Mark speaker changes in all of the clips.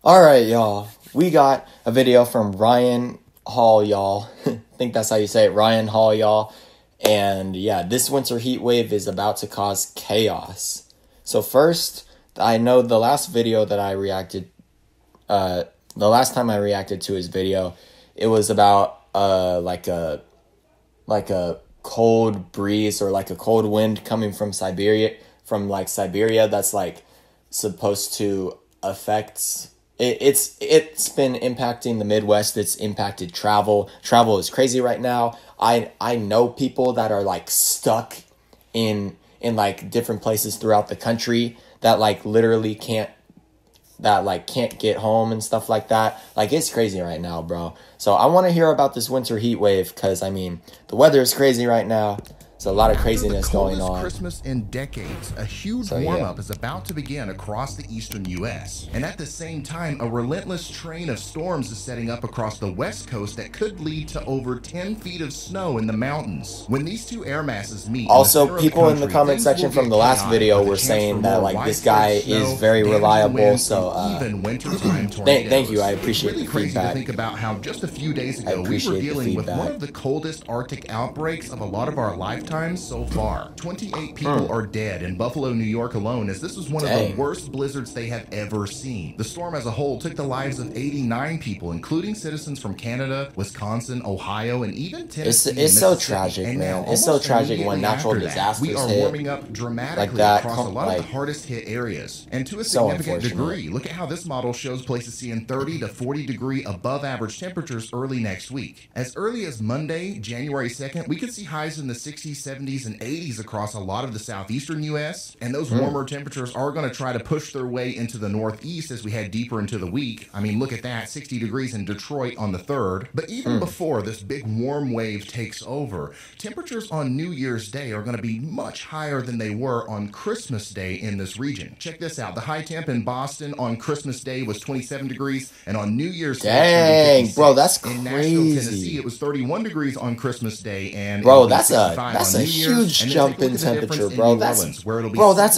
Speaker 1: Alright, y'all. We got a video from Ryan Hall, y'all. I think that's how you say it, Ryan Hall, y'all. And yeah, this winter heat wave is about to cause chaos. So first, I know the last video that I reacted, the last time I reacted to his video, it was about like a cold breeze or like a cold wind coming from Siberia, that's like supposed to affect. It's been impacting the Midwest. It's impacted travel. Travel is crazy right now. I know people that are like stuck in like different places throughout the country that like literally can't get home and stuff like that. Like, it's crazy right now, bro. So I want to hear about this winter heat wave because, I mean, the weather is crazy right now. There's a lot of craziness going on.
Speaker 2: Christmas in decades, a huge warm-up is about to begin across the eastern U.S. And at the same time, a relentless train of storms is setting up across the west coast that could lead to over 10 feet of snow in the mountains. When these two air masses meet,
Speaker 1: also, people in the comment section from the last video were saying that like this guy is very reliable. So
Speaker 2: even wintertime
Speaker 1: thank you. I appreciate the
Speaker 2: crazy
Speaker 1: feedback.
Speaker 2: To think about how just a few days ago we were dealing with one of the coldest Arctic outbreaks of a lot of our lifetime so far. 28 people are dead in Buffalo, New York alone, as this was one of the worst blizzards they have ever seen. The storm as a whole took the lives of 89 people, including citizens from Canada, Wisconsin, Ohio, and even Tennessee.
Speaker 1: It's so tragic, man. It's so tragic when natural disasters
Speaker 2: we are
Speaker 1: hit
Speaker 2: warming up dramatically
Speaker 1: like that,
Speaker 2: across a lot of the hardest hit areas. And to a significant degree, look at how this model shows places seeing 30 to 40 degree above average temperatures early next week. As early as Monday, January 2nd, we could see highs in the 60s, 70s, and 80s across a lot of the southeastern U.S., and those warmer temperatures are going to try to push their way into the northeast as we head deeper into the week. I mean, look at that, 60 degrees in Detroit on the 3rd. But even before this big warm wave takes over, temperatures on New Year's Day are going to be much higher than they were on Christmas Day in this region. Check this out. The high temp in Boston on Christmas Day was 27 degrees, and on New Year's Day,
Speaker 1: dang, bro, that's crazy.
Speaker 2: In Nashville, Tennessee, it was 31 degrees on Christmas Day, and
Speaker 1: bro, that's a huge jump in temperature, bro. That's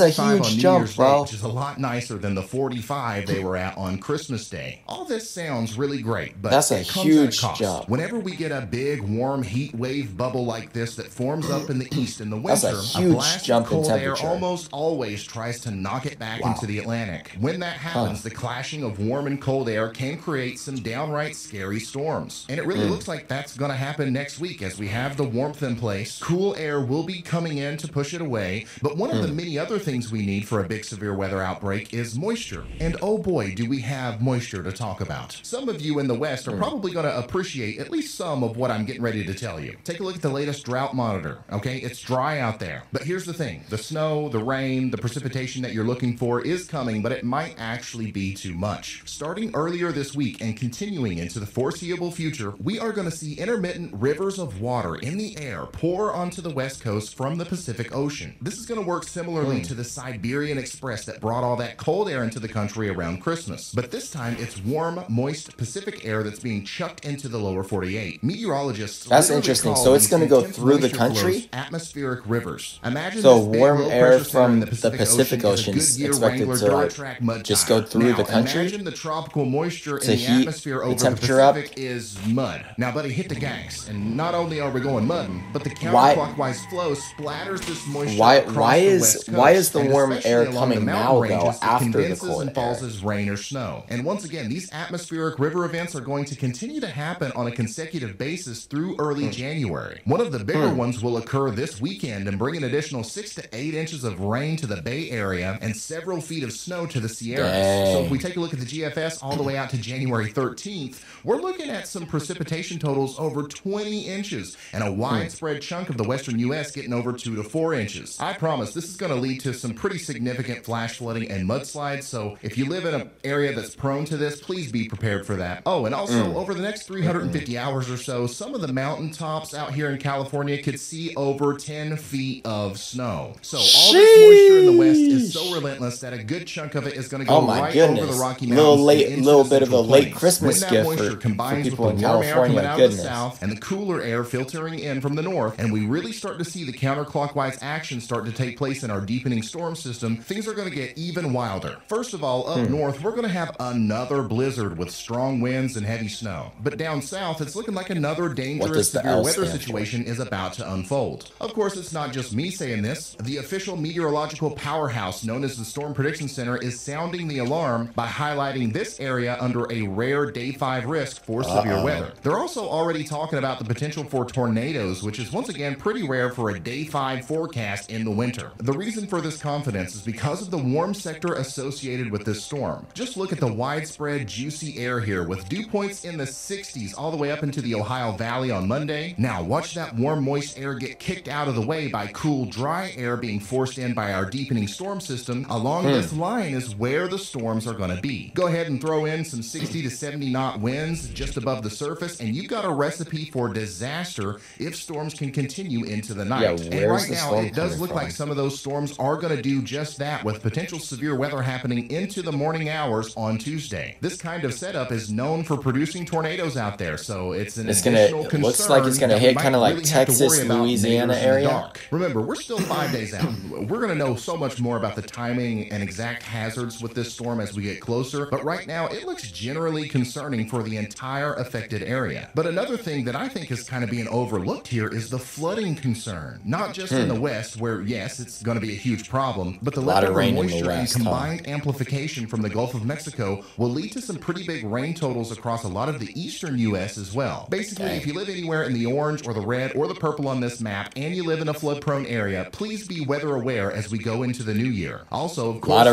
Speaker 1: a huge jump, bro.
Speaker 2: Which is a lot nicer than the 45 they were at on Christmas Day. All this sounds really great, but
Speaker 1: that's a huge jump.
Speaker 2: Whenever we get a big warm heat wave bubble like this that forms up in the east in the winter,
Speaker 1: that's a huge
Speaker 2: blast
Speaker 1: jump
Speaker 2: of cold
Speaker 1: in temperature.
Speaker 2: air almost always tries to knock it back into the Atlantic. When that happens, the clashing of warm and cold air can create some downright scary storms. And it really looks like that's going to happen next week as we have the warmth in place. Cool air will be coming in to push it away, but one of the many other things we need for a big severe weather outbreak is moisture. And oh boy, do we have moisture to talk about. Some of you in the West are probably going to appreciate at least some of what I'm getting ready to tell you. Take a look at the latest drought monitor, okay? It's dry out there. But here's the thing. The snow, the rain, the precipitation that you're looking for is coming, but it might actually be too much. Starting earlier this week and continuing into the foreseeable future, we are going to see intermittent rivers of water in the air pour onto the West Coast from the Pacific Ocean. This is going to work similarly to the Siberian Express that brought all that cold air into the country around Christmas. But this time, it's warm, moist Pacific air that's being chucked into the lower 48. Meteorologists
Speaker 1: That's interesting. So it's going to go through the country?
Speaker 2: Atmospheric rivers. Imagine
Speaker 1: so warm air from the Pacific Ocean is expected to just go through the country?
Speaker 2: Imagine the tropical moisture in the atmosphere over the Pacific is mud. Now, buddy, hit the gas. And not only are we going mudding, but the counterclockwise flow splatters this moisture
Speaker 1: why is the warm air coming now, though, after the cold
Speaker 2: and falls as rain or snow? And once again, these atmospheric river events are going to continue to happen on a consecutive basis through early January. One of the bigger ones will occur this weekend and bring an additional 6 to 8 inches of rain to the Bay Area and several feet of snow to the Sierras. So if we take a look at the GFS all the way out to January 13th, we're looking at some precipitation totals over 20 inches and a widespread chunk of the western U.S. getting over 2 to 4 inches. I promise this is going to lead to some pretty significant flash flooding and mudslides, so if you live in an area that's prone to this, please be prepared for that. Oh, and also, over the next 350 hours or so, some of the mountaintops out here in California could see over 10 feet of snow. So all this moisture in the west is so relentless that a good chunk of it is going to go right over the Rocky Mountains.
Speaker 1: Little bit of a late Christmas gift for people in California.
Speaker 2: Air coming out of the south and the cooler air filtering in from the north, and we really start to see the counterclockwise action start to take place in our deepening storm system, things are going to get even wilder. First of all, up north, we're going to have another blizzard with strong winds and heavy snow. But down south, it's looking like another dangerous severe weather situation is about to unfold. Of course, it's not just me saying this. The official meteorological powerhouse known as the Storm Prediction Center is sounding the alarm by highlighting this area under a rare day 5 risk for severe weather. They're also already talking about the potential for tornadoes, which is once again pretty rare for a day 5 forecast in the winter. The reason for this confidence is because of the warm sector associated with this storm. Just look at the widespread juicy air here with dew points in the 60s all the way up into the Ohio Valley on Monday. Now watch that warm moist air get kicked out of the way by cool dry air being forced in by our deepening storm system. Along this line is where the storms are going to be. Go ahead and throw in some 60 to 70 knot winds just above the surface and you've got a recipe for disaster if storms can continue into the night.
Speaker 1: Yeah,
Speaker 2: and right now it does look like some of those storms are going to do just that, with potential severe weather happening into the morning hours on Tuesday. This kind of setup is known for producing tornadoes out there, so it's an additional concern.
Speaker 1: Looks like it's going to hit kind of like Texas, Louisiana area.
Speaker 2: Remember, we're still 5 days out. We're going to know so much more about the timing and exact hazards with this storm as we get closer, but right now it looks generally concerning for the entire affected area. But another thing that I think is kind of being overlooked here is the flooding concern. Not just in the west, where yes, it's going to be a huge problem, but the leftover moisture and combined amplification from the Gulf of Mexico will lead to some pretty big rain totals across a lot of the eastern U.S. as well. Basically, if you live anywhere in the orange or the red or the purple on this map and you live in a flood-prone area, please be weather aware as we go into the new year. Also, of course,
Speaker 1: a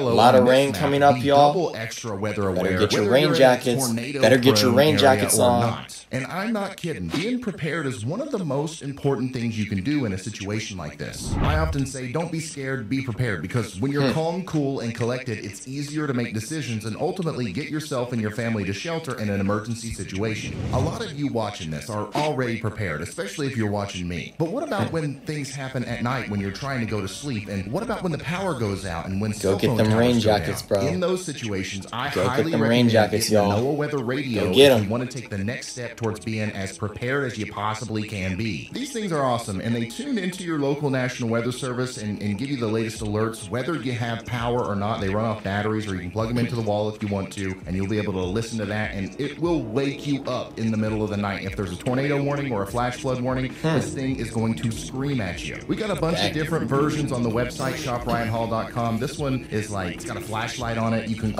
Speaker 1: lot of rain coming up, y'all.
Speaker 2: Double extra weather aware.
Speaker 1: Better get your rain jackets. Better get your rain jackets on.
Speaker 2: And I'm not kidding. Being prepared is one of the most important things you can do in a situation like this. I often say, don't be scared, be prepared, because when you're calm, cool, and collected, it's easier to make decisions and ultimately get yourself and your family to shelter in an emergency situation. A lot of you watching this are already prepared, especially if you're watching me. But what about when things happen at night when you're trying to go to sleep? And what about when the power goes out and when cell phone towers go down? Go get them rain jackets, bro. In those situations, I highly recommend getting the NOAA weather radio if you want to take the next step towards being as prepared as you possibly can be. These things are awesome, and they tune into your local National Weather Service and give you the latest alerts, whether you have power or not. They run off batteries, or you can plug them into the wall if you want to, and you'll be able to listen to that, and it will wake you up in the middle of the night. If there's a tornado warning or a flash flood warning, this thing is going to scream at you. We got a bunch of different versions on the website, shopryanhall.com. This one is like, it's got a flashlight on it. You can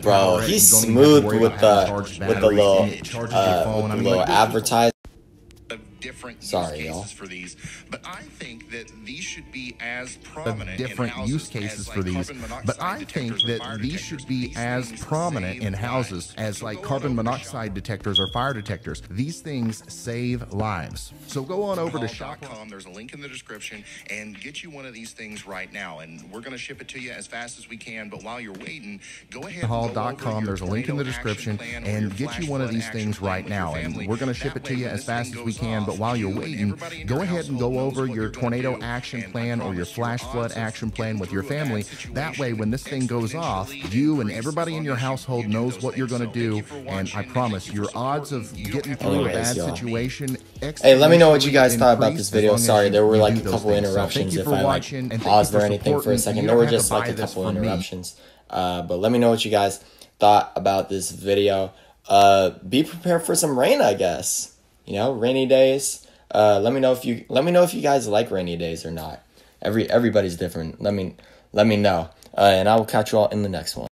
Speaker 1: bro, he's smooth with the little advertising.
Speaker 2: Different
Speaker 1: Sorry,
Speaker 2: y'all. For these, but I think that these should be as prominent. Different use cases for these, but I think that these should be as prominent in houses as like carbon monoxide detectors or fire detectors. These things save lives. So go on over to shop.com. There's a link in the description and get you one of these things right now, and we're going to ship it to you as fast as we can. But while you're waiting, go ahead. Hall.com. There's a link in the description and get you one of these things right now, and we're going to ship it to you as fast as we can. But while you're waiting, go ahead and go over your tornado action plan or your flash flood action plan with your family. That way, when this thing goes off, you and everybody in your household knows what you're going to do, and I promise your odds of getting through a bad situation.
Speaker 1: Hey, let me know what you guys thought about this video. Sorry, there were like a couple interruptions. If I like paused or anything for a second, there were just like a couple interruptions. But let me know what you guys thought about this video. Be prepared for some rain, I guess. You know, rainy days. Let me know if you guys like rainy days or not. Everybody's different. Let me know. And I will catch you all in the next one.